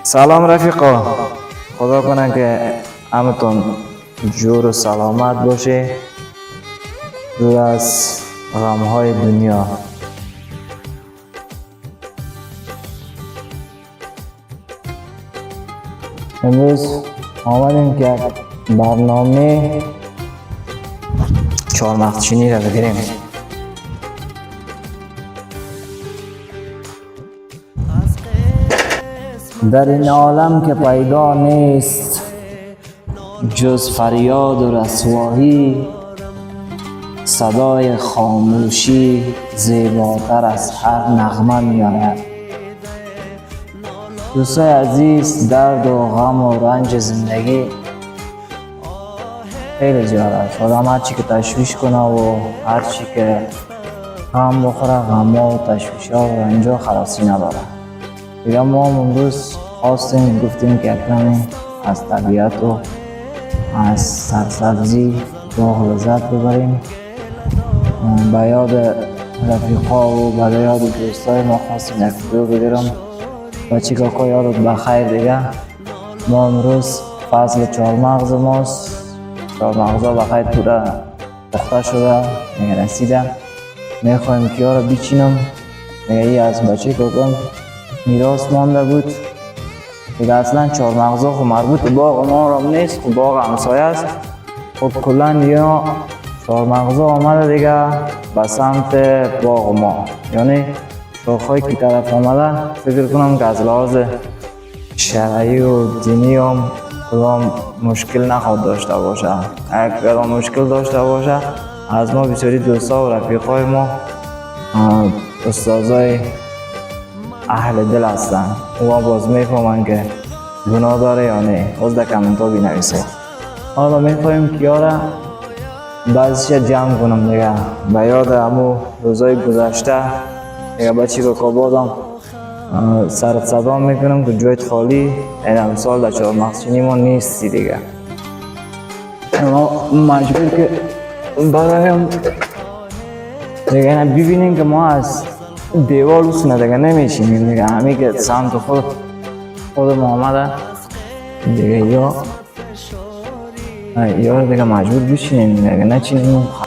سلام رفیقا، خدا کنه که همتون جور و سلامت باشه دور از غمهای دنیا. امروز آمدیم که برنامه چهارمغزچینی را بگیریم. در این عالم که پیدا نیست جز فریاد و رسوایی، صدای خاموشی زیباتر از هر نغمه میآید. دوستای عزیز، درد و غم و رنج زندگی خیلی زیاد است. آدم هر چی که تشویش کنه و هر چی که غم بخوره، غم‌ها و تشویش‌ها و رنج‌ها خلاصی نداره. دیگه ما امروز خواستیم گفتیم که کمی از طبیعت و از سرسبزی باغ لذت ببریم. به یاد رفیقا و به یاد دوستای ما خواستیم یک ویدیو بگیرم. بچه کاکا یادت بخیر دیگه. ما امروز فصل چهارمغز ماست. چهارمغزها بخیر پوره پخته شده، میگه رسیده. میخوایم کیا رو بچینم. میگه ای از بچه کاکا میراث مانده بود. دیگه اصلا چهارمغزها خب مربوط به باغ ما را نیست، خب باغ همسایه است. خب کلا یا چهارمغزها آمده دیگه به سمت باغ ما، یعنی شاخهای که طرف آمده. فکر کنم که از لحاظ شرعی و دینی هم کدام مشکل نخواد داشته باشه. اگر مشکل داشته باشه، از ما بسیاری دوستا و رفیقای ما استادای اهل دل هستن، اوها باز میفهمن که گناه داره یا نه. باز در کامنت ها بنویسید. حالا میخوایم کیا را بعضیش جمع کنم دیگه به یاد همو روزای گذشته. دیگه بچه که بازم سرت صدا میکنم که جایت خالی این امسال در چهارمغزچینی ما نیستی دیگه. ما مجبور که برایم دیگه ببینیم که ما از دیوار روسونه دیگه نمیشینیم دیگه. همی که سمت خود محمد دیگه یا دیگه مجبور بشینیم دیگه، نچینیم